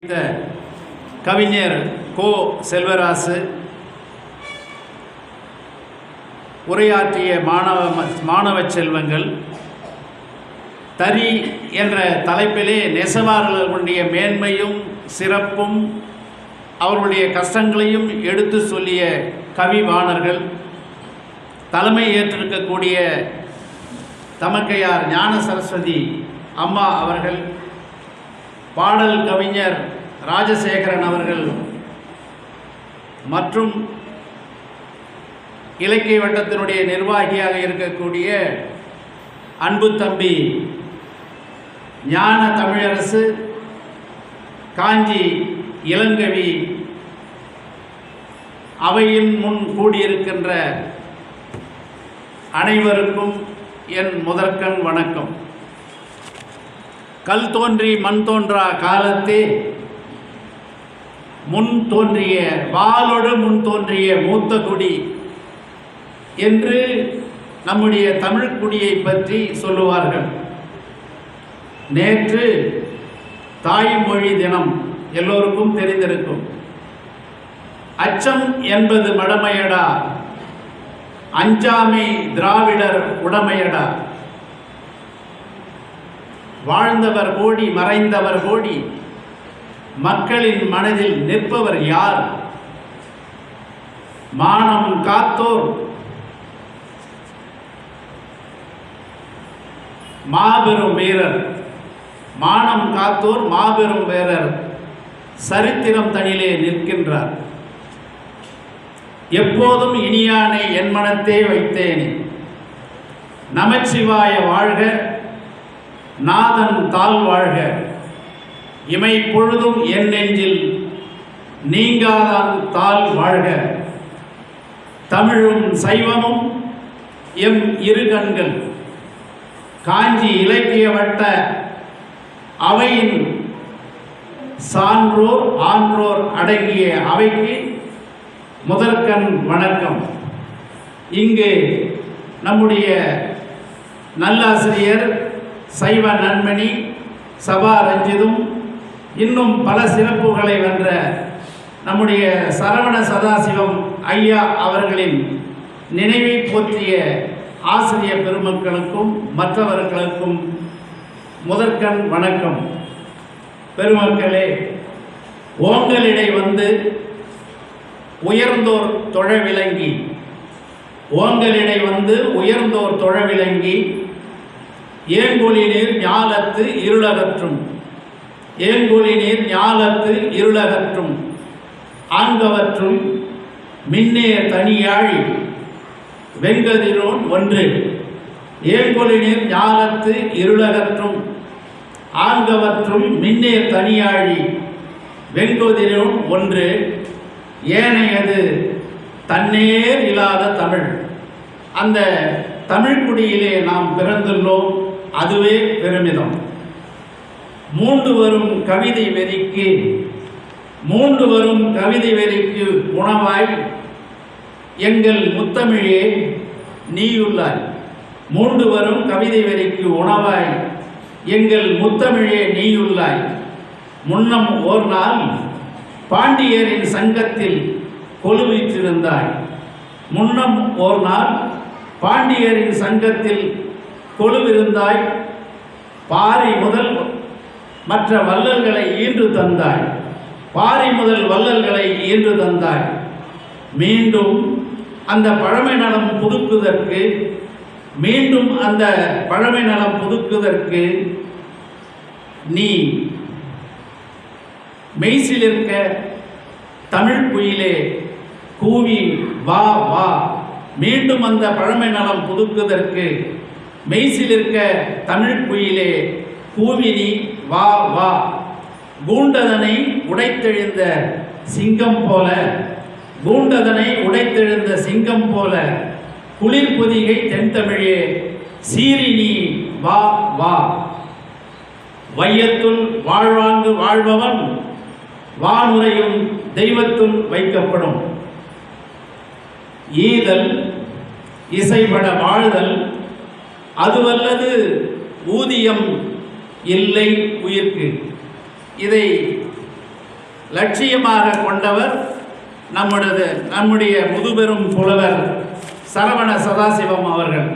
இந்த கவிஞர் கோ செல்வராசு உரையாற்றிய மாணவ செல்வங்கள் தறி என்ற தலைப்பிலே நெசவாளர்களுடைய மேன்மையும் சிறப்பும் அவர்களுடைய கஷ்டங்களையும் எடுத்து சொல்லிய கவிவாணர்கள், தலைமை ஏற்றிருக்கக்கூடிய தமக்கையார் ஞான சரஸ்வதி அம்மா அவர்கள், பாடல் கவிஞர் ராஜசேகரன் அவர்கள் மற்றும் இலக்கிய வட்டத்தினுடைய நிர்வாகியாக இருக்கக்கூடிய அன்பு தம்பி ஞான தமிழரசு, காஞ்சி இளங்கவி, அவையின் முன் கூடியிருக்கின்ற அனைவருக்கும் என் முதற்கண் வணக்கம். கல் தோன்றி மண் தோன்றா காலத்தே முன் தோன்றிய வாளோடு முன் தோன்றிய மூத்த குடி என்று நம்முடைய தமிழ் குடியை பற்றி சொல்லுவார்கள். நேற்று தாய்மொழி தினம் எல்லோருக்கும் தெரிந்திருக்கும். அச்சம் என்பது மடமையடா, அஞ்சாமை திராவிடர் உடமையடா. வாழ்ந்தவர் கோடி மறைந்தவர் கோடி, மக்களின் மனதில் நிற்பவர் யார்? மானம் காத்தோர் மாபெரும் வீரர், மானம் காத்தோர் மாபெரும் வீரர் சரித்திரம் தனிலே நிற்கின்றார். எப்போதும் இனியானை என் மனத்தே வைத்தேனே, நமச்சிவாய வாழ்க, நாதன் தாழ் வாழ்க, இமை பொழுதும் என் நெஞ்சில் நீங்காதான் தாழ் வாழ்க. தமிழும் சைவமும் எம் இரு கண்கள், காஞ்சி இலக்கிய வட்ட அவையின் சான்றோர் ஆன்றோர் அடங்கிய அவைக்கு முதற்கண் வணக்கம். இங்கு நம்முடைய நல்லாசிரியர் சைவ நன்மணி சபா ரஞ்சிதும் இன்னும் பல சிறப்புகளை வென்ற நம்முடைய சரவண சதாசிவம் ஐயா அவர்களின் நினைவை போற்றிய ஆசிரியர் பெருமக்களுக்கும் மற்றவர்களுக்கும் முதற்கண் வணக்கம். பெருமக்களே, ஓங்கலிடை வந்து உயர்ந்தோர் தொழ விளங்கி, ஓங்கலிடை வந்து உயர்ந்தோர் தொழ விளங்கி, ஏங்கொழி நீர் ஞாலத்து இருளகற்றும், ஏங்கொழி நீர் ஞாலத்து இருளகற்றும், ஆங்கவற்றும் மின்னே தனியாழி வெங்கதிரோன் ஒன்று. ஏங்கொழி நீர் ஞாலத்து இருளகற்றும், ஆங்கவற்றும் மின்னே தனியாழி வெங்கதிரோன் ஒன்று. ஏனையது தன்னேர் இல்லாத தமிழ். அந்த தமிழ்குடியிலே நாம் பிறந்துள்ளோம், அதுவே பெருமிதம். மூண்டு வரும் கவிதை வெறிக்கு, மூண்டு வரும் கவிதை வெறிக்கு உணவாய் எங்கள் முத்தமிழே நீயுள்ளாய். மூண்டு வரும் கவிதை வெறிக்கு உணவாய் எங்கள் முத்தமிழே நீயுள்ளாய். முன்னம் ஓர் நாள் பாண்டியரின் சங்கத்தில் கொலுவீற்றிருந்தாய். முன்னம் ஓர் நாள் பாண்டியரின் சங்கத்தில் கொலுவிருந்தாய். பாரி முதல் மற்ற வள்ளல்களை ஈன்று தந்தாய். பாரி முதல் வள்ளல்களை ஈன்று தந்தாய். மீண்டும் அந்த பழமை நலம் புதுக்குதற்கு, மீண்டும் அந்த பழமை நலம் புதுக்குதற்கு நீ மெய்சிலிருக்க தமிழ் குயிலே கூவி வா வா. மீண்டும் அந்த பழமை நலம் புதுக்குதற்கு மெய்சிலிருக்க தமிழ் குயிலே கூவி நீ வா வா. கூண்டதனை உடைத்தெழுந்த சிங்கம் போல, கூண்டதனை உடைத்தெழுந்த சிங்கம் போல, குளிர் பொதிகை தென்தமிழே சீரி நீ வா வா. வையத்துள் வாழ்வாங்கு வாழ்பவன் வானுரையும் தெய்வத்துள் வைக்கப்படும். ஈதல் இசைபட வாழ்தல் அதுவல்லது ஊதியம் இல்லை உயிர்க்கு. இதை லட்சியமாக கொண்டவர் நம்முடைய முதுபெரும் புலவர் சரவண சதாசிவம் அவர்கள்.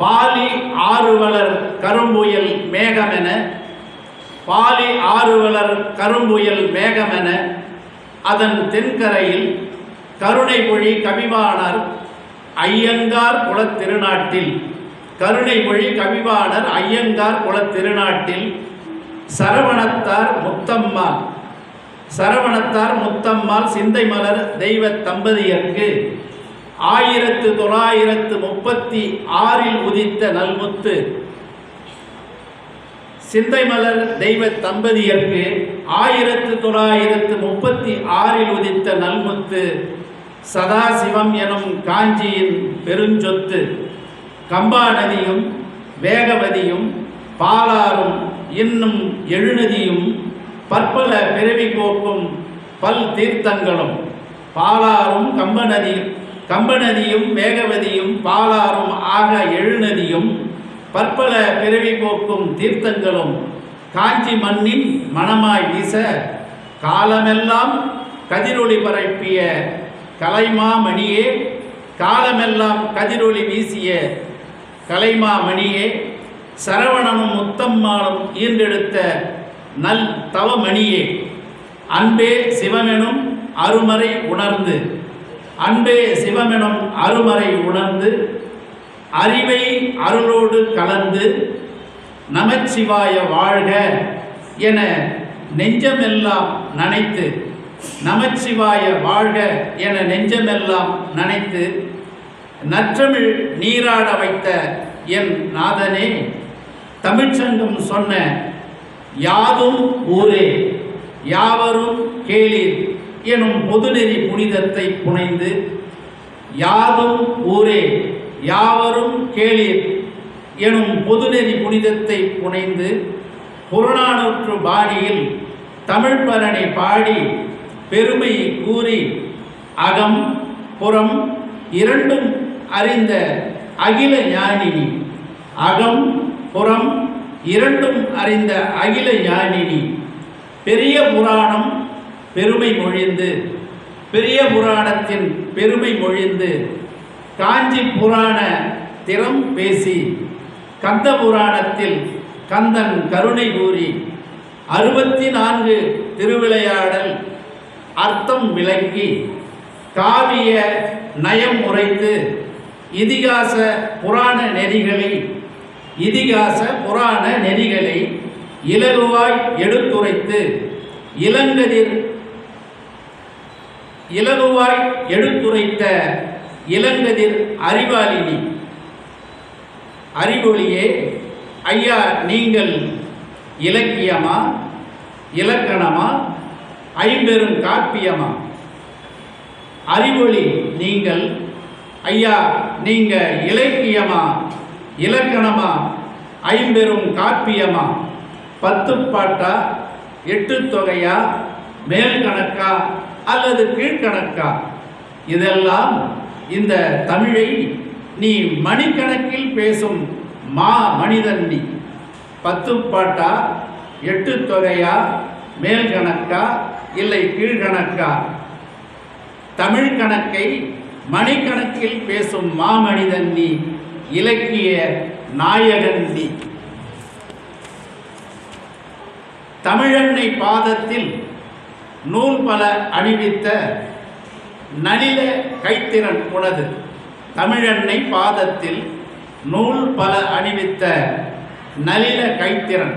பாலி ஆறுவலர் கரும்புயல் மேகமென, பாலி ஆறுவலர் கரும்புயல் மேகமென அதன் தென்கரையில் கருணை மொழி கவிவாணர் ஐயங்கார் குலத்திருநாட்டில், கருணை மொழி கவிவாணர் ஐயங்கார் குலத்திருநாட்டில் சரவணத்தார் முத்தம்மாள் சிந்தை மலர் தெய்வ தம்பதியர்க்கு 1936 உதித்த நல்முத்து. சிந்தை மலர் தெய்வ தம்பதியர்க்கு 1936 உதித்த நல்முத்து சதாசிவம் எனும் காஞ்சியின் பெருஞ்சொத்து. கம்பா நதியும் வேகவதியும் பாலாரும் இன்னும் எழுநதியும் பற்பல பிறவி போக்கும் பல் தீர்த்தங்களும். பாலாரும் கம்பநதியும் வேகவதியும் பாலாரும் ஆக எழுநதியும் பற்பல பிறவி போக்கும் தீர்த்தங்களும் காஞ்சி மண்ணின் மணமாய் வீச காலமெல்லாம் கதிரொளி பரப்பிய கலைமாமணியே, காலமெல்லாம் கதிரொளி வீசிய கலைமாமணியே, சரவணனும் முத்தம்மாளும் ஈன்றெடுத்த நல் தவமணியே, அன்பே சிவமெனும் அருமறை உணர்ந்து, அன்பே சிவமெனும் அருமறை உணர்ந்து அறிவை அருளோடு கலந்து நமச்சிவாய வாழ்க என நெஞ்சமெல்லாம் நனைத்து, நமச்சிவாய வாழ்க என நெஞ்சமெல்லாம் நனைத்து நற்றமிழ் நீராட வைத்த என் நாதனே, தமிழ்ச்சங்கம் சொன்ன யாதும் ஊரே யாவரும் கேளீர் எனும் பொதுநெறி புனிதத்தை புனைந்து, யாதும் ஊரே யாவரும் கேளீர் எனும் பொதுநெறி புனிதத்தை புனைந்து புறநானூற்று பாணியில் தமிழ் பரணி பாடி பெருமை கூறி அகம் புறம் இரண்டும் அறிந்த அகில ஞானினி, அகம் புறம் இரண்டும் அறிந்த அகில ஞானினி பெரிய புராணம் பெருமை மொழிந்து, பெரிய புராணத்தின் பெருமை மொழிந்து காஞ்சி புராண திறம் பேசி கந்த புராணத்தில் கந்தன் கருணை கூறி 64 திருவிளையாடல் அர்த்தம் விளக்கி காவிய நயம் உரைத்து இதிகாச புராண நெறிகளை இலகுவாய் எடுத்துரைத்து இலகுவாய் எடுத்துரைத்த இளங்கதிர் அறிவாளினி அறிவொளியே, ஐயா நீங்கள் இலக்கியமா இலக்கணமா ஐம்பெரும் காப்பியமா? அறிவொளி நீங்கள் ஐயா நீங்க இலக்கியமா இலக்கணமா ஐம்பெரும் காப்பியமா? 10 பாட்டா 8 தொகையா மேல் கணக்கா அல்லது கீழ்கணக்கா? இதெல்லாம் இந்த தமிழை நீ மணிக்கணக்கில் பேசும் மனிதன் நீ. 10 பாட்டா 8 தொகையா மேல் கணக்கா இல்லை கீழ்கணக்கா? தமிழ் கணக்கை மணிக்கணக்கில் பேசும் மாமனிதன் நீ, இலக்கிய நாயகன் நீ. தமிழன்னை பாதத்தில் நூல் பல அணிவித்த நளில கைத்திறன் உனது. தமிழன்னை பாதத்தில் நூல் பல அணிவித்த நளில கைத்திறன்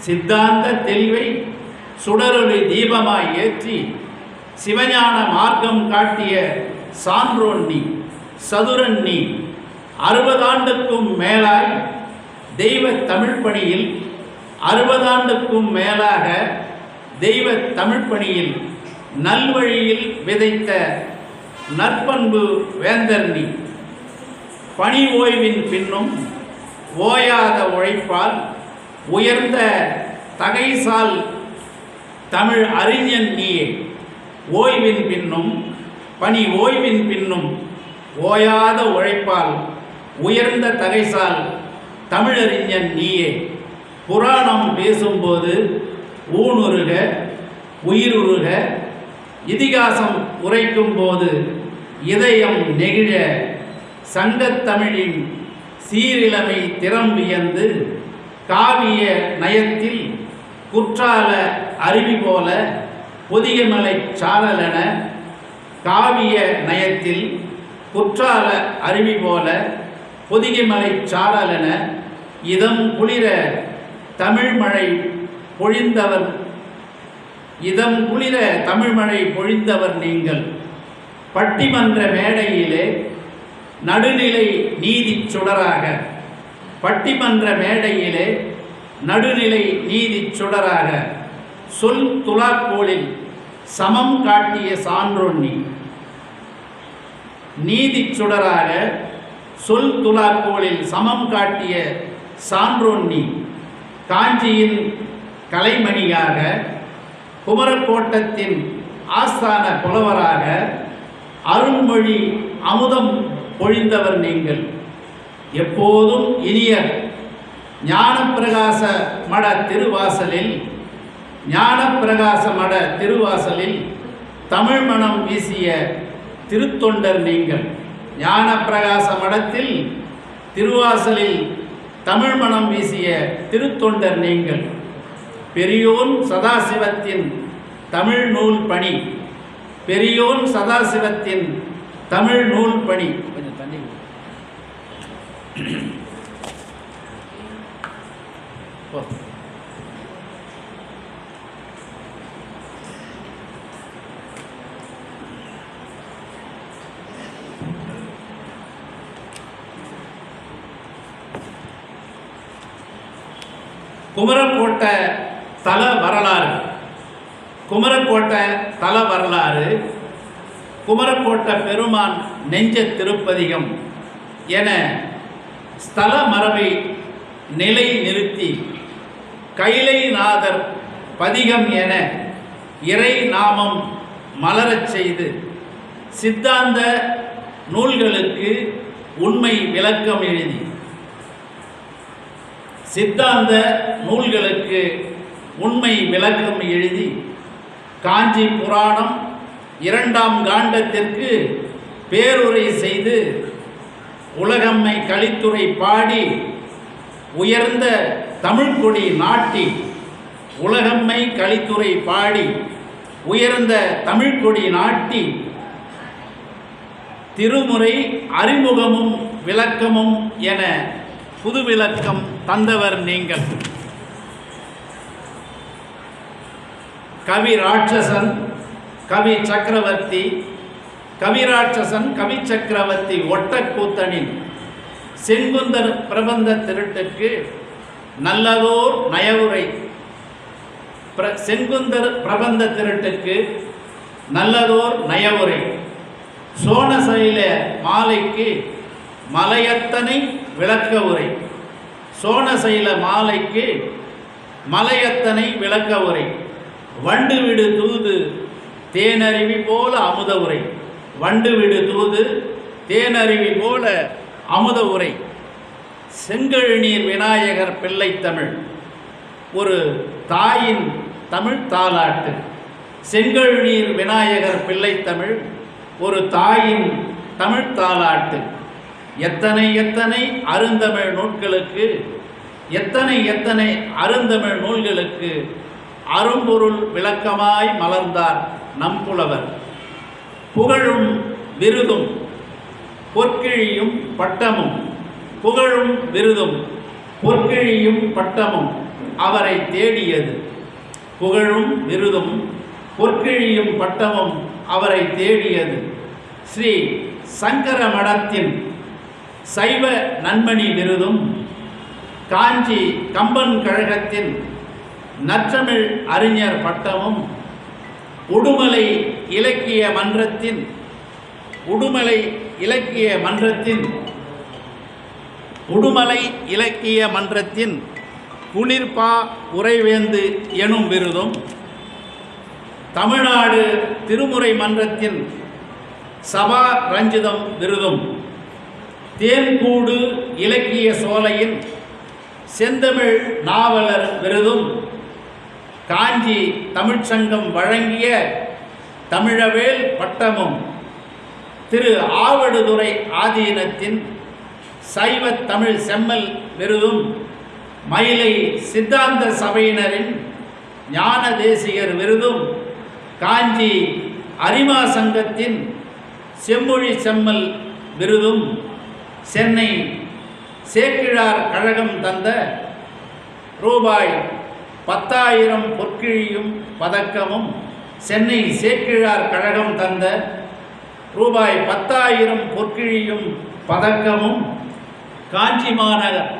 சித்தாந்த தெளிவை சுடரொளி தீபமாய் ஏற்றி சிவஞான மார்க்கம் காட்டிய சான்றோன் நீ, சதுரன் நீ. 60 ஆண்டுக்கும் மேலாய் தெய்வ தமிழ் பணியில் 60 ஆண்டுக்கும் மேலாக தெய்வ தமிழ் பணியில் நல்வழியில் விதைத்த நற்பண்பு வேந்தர் நீ. பணி ஓய்வின் பின்னும் ஓயாத உழைப்பால் உயர்ந்த தகைசால் தமிழ் அறிஞன் நீயே. ஓய்வின் பின்னும் பணி ஓய்வின் பின்னும் ஓயாத உழைப்பால் உயர்ந்த தகைசால் தமிழறிஞன் நீயே. புராணம் பேசும்போது ஊனுருக உயிருருக இதிகாசம் உரைக்கும் போது இதயம் நெகிழ சங்கத்தமிழின் சீரிழமை திறம் வியந்து காவிய நயத்தில் குற்றால அருவி போல பொதிகமலை சாரலென காவிய நயத்தில் குற்றால அருவி போல பொதிகமலை சாரலென இதம் குளிர தமிழ்மழை பொழிந்தவர் பொழிந்தவர் நீங்கள். பட்டிமன்ற மேடையிலே நடுநிலை நீதி சுடராக பட்டிமன்ற மேடையிலே நடுநிலை நீதி சுடராக சொல் துலாக்கோளில் சமம் காட்டிய சான்றொன்னி. நீதி சுடராக சொல் துலாக்கோளில் சமம் காட்டிய சான்றொன்னி. காஞ்சியின் கலைமணியாக குமரக்கோட்டத்தின் ஆஸ்தான புலவராக அருண்மொழி அமுதம் பொழிந்தவர் நீங்கள். எப்போதும் இனியர் ஞானப்பிரகாச மட திருவாசலில் தமிழ் மணம் வீசிய திருத்தொண்டர் நீங்கள். ஞானப்பிரகாச மடத்தில் திருவாசலில் தமிழ் மணம் வீசிய திருத்தொண்டர் நீங்கள். பெரியோன் சதாசிவத்தின் தமிழ் நூல் பணி கொஞ்சம் தண்ணி. குமரக்கோட்டை தல வரலாறு குமரக்கோட்டை பெருமான் நெஞ்ச திருப்பதிகம் என ஸ்தல மரபை நிலை நிறுத்தி கைலைநாதர் பதிகம் என இறை நாமம் மலரச் செய்து சித்தாந்த நூல்களுக்கு உண்மை விளக்கம் எழுதி காஞ்சி புராணம் 2ஆம் காண்டத்திற்கு பேருரை செய்து உலகம்மை கலித்துறை பாடி உயர்ந்த தமிழ்கொடி நாட்டி திருமுறை அறிமுகமும் விளக்கமும் என புது விளக்கம் தந்தவர் நீங்கள். கவிராட்சசன் கவி சக்கரவர்த்தி ஒட்டக்கூத்தனின் செங்குந்தர் பிரபந்த திருட்டுக்கு நல்லதோர் நயவுரை. சோனசைல மாலைக்கு மலையத்தனை விளக்க உரை. வண்டுவிடு தூது தேனருவி போல அமுத உரை. செங்கழுநீர் விநாயகர் பிள்ளைத்தமிழ் ஒரு தாயின் தமிழ் தாலாட்டு. செங்கழுநீர் விநாயகர் பிள்ளைத்தமிழ் ஒரு தாயின் தமிழ் தாலாட்டு. எத்தனை அருந்தமிழ் நூல்களுக்கு அரும்பொருள் விளக்கமாய் மலர்ந்தார் நம் புலவர். புகழும் விருதும் பொற்கிழியும் பட்டமும் அவரை தேடியது. ஸ்ரீ சங்கர மடத்தின் சைவ நன்மணி விருதும் காஞ்சி கம்பன் கழகத்தின் நற்றமிழ் அறிஞர் பட்டமும் உடுமலை இலக்கிய மன்றத்தின் குளிர்பா உரைவேந்து எனும் விருதும் தமிழ்நாடு திருமுறை மன்றத்தின் சபா ரஞ்சிதம் விருதும் தேன்கூடு இலக்கிய சோலையின் செந்தமிழ் நாவலர் விருதும் காஞ்சி தமிழ்ச்சங்கம் வழங்கிய தமிழவேல் பட்டமும், திரு ஆவடுதுறை ஆதீனத்தின் சைவ தமிழ் செம்மல் விருதும், மயிலை சித்தாந்த சபையினரின் ஞான தேசிகர் விருதும், காஞ்சி அரிமா சங்கத்தின் செம்மொழி செம்மல் விருதும், சென்னை சேக்கிழார் கழகம் தந்த ரூபாய் 10,000 பொற்கிழியும் பதக்கமும், சென்னை சேக்கிழார் கழகம் தந்த ரூபாய் 10,000 பொற்கிழியும் பதக்கமும், காஞ்சி மாநகர்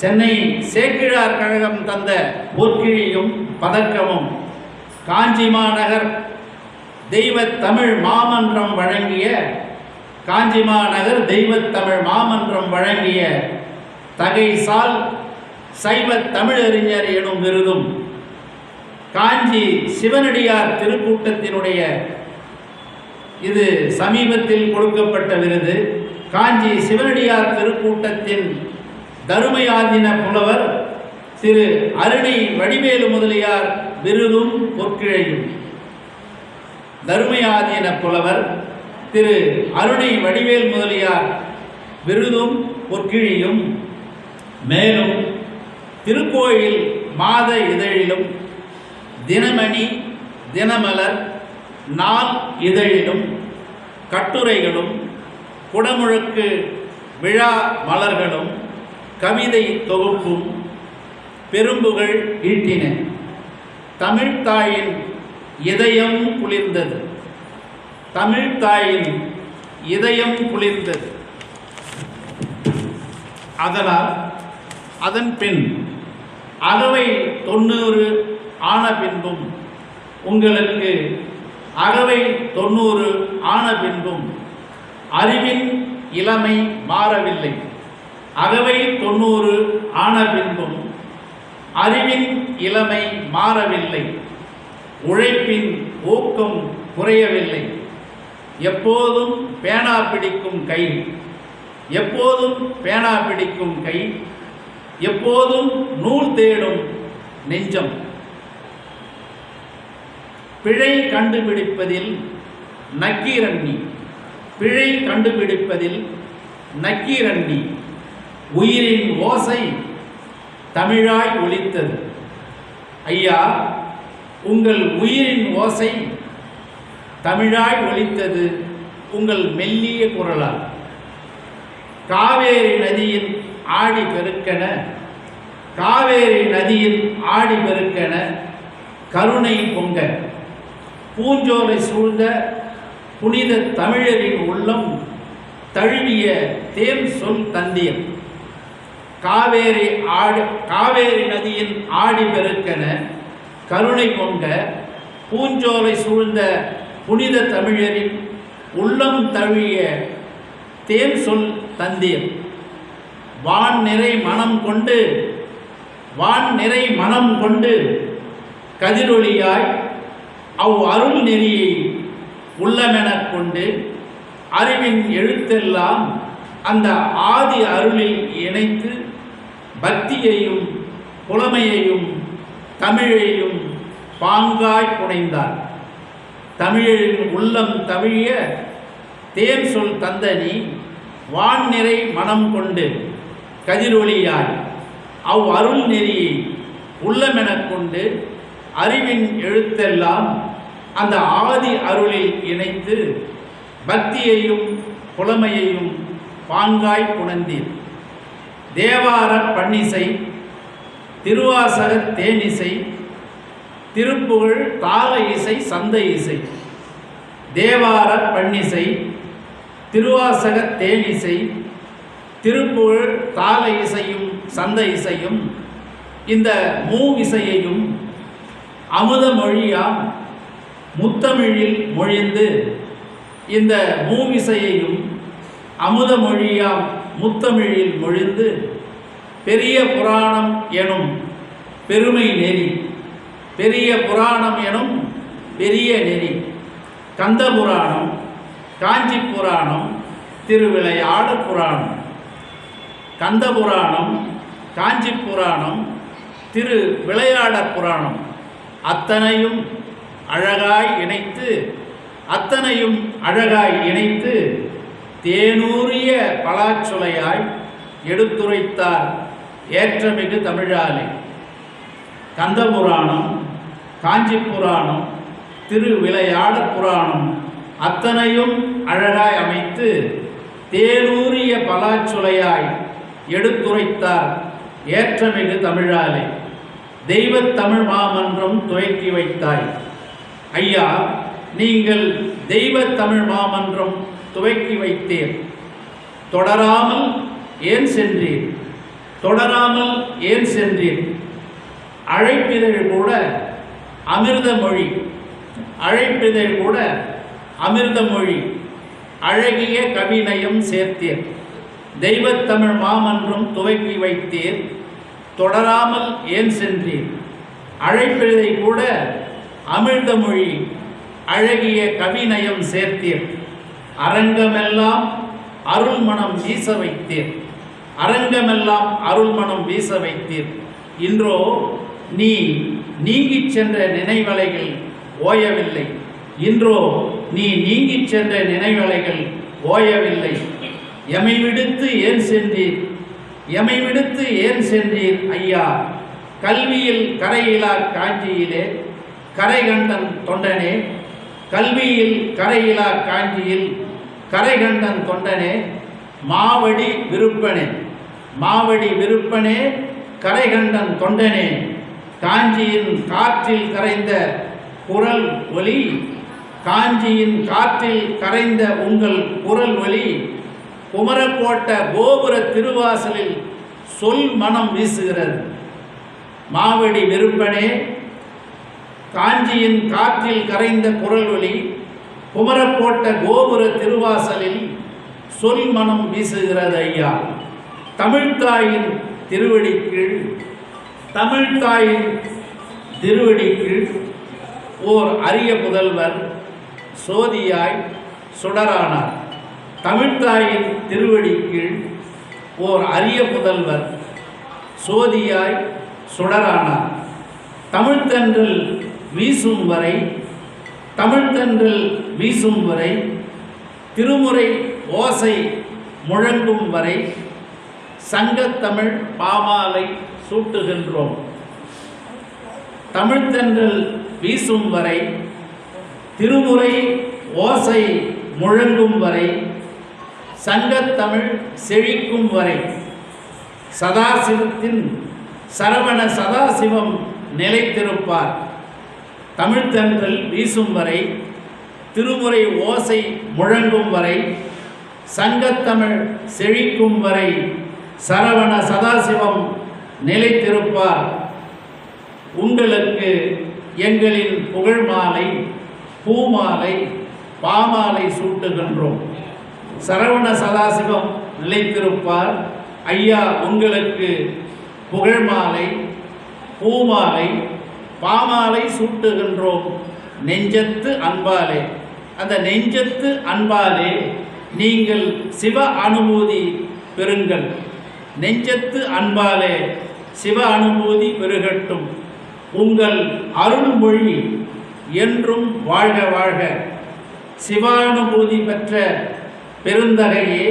சென்னை சேக்கிழார் கழகம் தந்த பொற்கிழியும் பதக்கமும், காஞ்சி மாநகர் தெய்வத் தமிழ் மாமன்றம் வழங்கிய காஞ்சி மாநகர் தெய்வத் தமிழ் மாமன்றம் வழங்கிய தகைசால் சைவ தமிழறிஞர் எனும் விருதும், காஞ்சி சிவனடியார் திருக்கூட்டத்தினுடைய இது சமீபத்தில் கொடுக்கப்பட்ட விருது. காஞ்சி சிவனடியார் திருக்கூட்டத்தின் தருமையாதீன புலவர் திரு அருணை வடிவேலு முதலியார் விருதும் பொற்கிழையும். தருமையாதீன புலவர் திரு அருணை வடிவேல் முதலியார் விருதும் பொற்கிழியும், மேலும் திருக்கோயில் மாத இதழிலும், தினமணி, தினமலர், நாள் இதழிலும் கட்டுரைகளும், குடமுழுக்கு விழா மலர்களும், கவிதை தொகுப்பும் பெரும்புகழ் ஈட்டின. தமிழ்த்தாயின் இதயம் குளிர்ந்தது. தமிழ்த்தாயின் இதயம் குளிர்ந்தது. அதனால் அதன் பின் அகவை 90 ஆன பின்பும் உங்களுக்கு அகவை 90 ஆன பின்பும் அறிவின் இளமை மாறவில்லை. அகவை 90 ஆன பின்பும் அறிவின் இளமை மாறவில்லை. உழைப்பின் ஊக்கம் குறையவில்லை. எப்போதும் பேனா பிடிக்கும் கை, எப்போதும் பேனா பிடிக்கும் கை, எப்போதும் நூல் தேடும் நெஞ்சம். பிழை கண்டுபிடிப்பதில் நக்கீரண்ணி, பிழை கண்டுபிடிப்பதில் நக்கீரண்ணி. உயிரின் ஓசை தமிழாய் ஒலித்தது. ஐயா, உங்கள் உயிரின் ஓசை தமிழாய் ஒலித்தது உங்கள் மெல்லிய குரலால். காவேரி நதியின் ஆடி பெருக்கென, காவேரி நதியின் ஆடி பெருக்கென கருணை பொங்க, பூஞ்சோலை சூழ்ந்த புனித தமிழரின் உள்ளம் தழுவிய தேன் சொல் தந்தியம். காவேரி நதியின் ஆடி பெருக்கென கருணை பொங்க, பூஞ்சோலை சூழ்ந்த புனித தமிழரின் உள்ளம் தழுவிய தேன் சொல் தந்தியம். வான் நிறை மனம் கொண்டு, வான் நிறை மனம் கொண்டு கதிரொளியாய் அவ் அருள் நெறியை உள்ளமெனக் கொண்டு அறிவின் எழுத்தெல்லாம் அந்த ஆதி அருளில் இணைத்து பக்தியையும் புலமையையும் தமிழையும் பாங்காய் புனைந்தார். தமிழின் உள்ளம் தவிழிய தேன் சொல் தந்தனி வான் நிறை மனம் கொண்டு கதிரொளியாய் அவ் அருள் நெறியை உள்ளமெனக் கொண்டு அறிவின் எழுத்தெல்லாம் அந்த ஆதி அருளில் இணைத்து பக்தியையும் புலமையையும் பாங்காய் புணர்ந்தீர். தேவார பன்னிசை, திருவாசக தேனிசை, திருப்புகழ் தாள இசை, சந்த இசை. தேவார பன்னிசை, திருவாசக தேனிசை, திருப்புகழ் தாள இசையும் சந்த இசையும், இந்த மூவிசையையும் அமுத மொழியாம் முத்தமிழில் மொழிந்து, இந்த மூவிசையையும் அமுத மொழியாம் முத்தமிழில் மொழிந்து பெரிய புராணம் எனும் பெருமை நெறி, பெரிய புராணம் எனும் பெரிய நெறி, கந்த புராணம், காஞ்சி புராணம், திருவிளையாடற் புராணம், கந்த புராணம், காஞ்சி புராணம், திரு விளையாடற் புராணம் அத்தனையும் அழகாய் இணைத்து தேனூரிய பலாச்சுளையாய் எடுத்துரைத்தார் ஏற்றமிகு தமிழாலே. கந்த புராணம், காஞ்சி புராணம், திரு விளையாடற் புராணம் அத்தனையும் அழகாய் அமைத்து தேனூரிய பலாச்சுளையாய் எடுத்துரைத்தார் ஏற்றமிகு தமிழாலே. தெய்வத் தமிழ் மாமன்றம் துவக்கி வைத்தாய். ஐயா, நீங்கள் தெய்வத் தமிழ் மாமன்றம் துவக்கி வைத்தீர். தொடராமல் ஏன் சென்றீர்? அழைப்பிதழ் கூட அமிர்த மொழி, அழகிய கவிநயம் சேர்த்தீர். தெய்வத் தமிழ் மாமன்றம் துவக்கி வைத்தீர். தொடராமல் ஏன் சென்றீர்? அழைப்பிதழை கூட அமிர்த மொழி, அழகிய கவிநயம் சேர்த்தீர். அரங்கமெல்லாம் அருள்மணம் வீச வைத்தீர். இன்றோ நீ நீங்கிச் சென்ற நினைவலைகள் ஓயவில்லை. எமை விடுத்து ஏன் சென்றீர் ஐயா? கல்வியில் கரையிலா காஞ்சியிலே கரைகண்டன் தொண்டனே, மாவடி விருப்பனே, கரைகண்டன் தொண்டனே, காஞ்சியின் காற்றில் கரைந்த உங்கள் குரல் ஒலி குமரக்கோட்ட கோபுர திருவாசலில் சொல் மனம் வீசுகிறது. மாவடி விருப்பனே, காஞ்சியின் காற்றில் கரைந்த குரல் ஒலி குமரக்கோட்ட கோபுர திருவாசலில் சொல் மனம் வீசுகிறது ஐயா. தமிழ்த்தாயின் திருவடிக்கீழ் ஓர் அரிய புதல்வர் சோதியாய் சுடரானார். தமிழ்த்தாயின் திருவடிக்கீழ் ஓர் அரிய புதல்வர் சோதியாய் சுடரானார். தமிழ்த்தன்றல் வீசும் வரை திருமுறை ஓசை முழங்கும் வரை சங்கத்தமிழ் பாமாலை சூட்டுகின்றோம். தமிழ்த்தன்றல் வீசும் வரை திருமுறை ஓசை முழங்கும் வரை சங்கத்தமிழ் செழிக்கும் வரை சதாசிவத்தின் சரவண சதாசிவம் நிலைத்திருப்பார். தமிழ்த்தன்றல் வீசும் வரை திருமுறை ஓசை முழங்கும் வரை சங்கத்தமிழ் செழிக்கும் வரை சரவண சதாசிவம் நிலைத்திருப்பார். உங்களுக்கு எங்களின் புகழ் மாலை, பூமாலை, பாமாலை சூட்டுகின்றோம். சரவண சதாசிவம் நிலைத்திருப்பார். ஐயா, உங்களுக்கு புகழ் மாலை, பூமாலை, பாமாலை சூட்டுகின்றோம் நெஞ்சத்து அன்பாலே. அந்த நெஞ்சத்து அன்பாலே நீங்கள் சிவ அனுபூதி பெறுங்கள். நெஞ்சத்து அன்பாலே சிவ அனுபூதி பெருகட்டும். உங்கள் அருள்மொழி என்றும் வாழ்க வாழ்க. சிவானுபூதி பெற்ற பெருந்தகையே,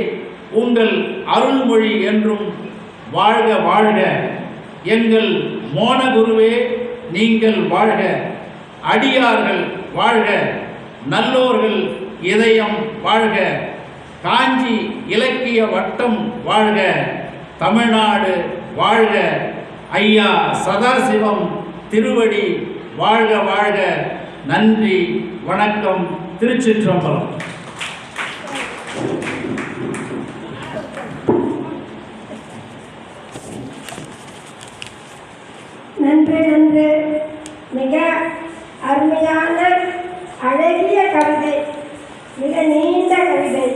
உங்கள் அருள்மொழி என்றும் வாழ்க வாழ்க. எங்கள் மோனகுருவே, நீங்கள் வாழ்க. அடியார்கள் வாழ்க, நல்லோர்கள் இதயம் வாழ்க. காஞ்சி இலக்கிய வட்டம் வாழ்க, தமிழ்நாடு வாழ்க. ஐயா சதாசிவம் திருவடி வாழ்க வாழ்க. நன்றி, வணக்கம். திருச்சிற்றம்பலம். நன்று நன்று. மிக அருமையான அழகிய கவிதை, மிக நீண்ட கவிதை.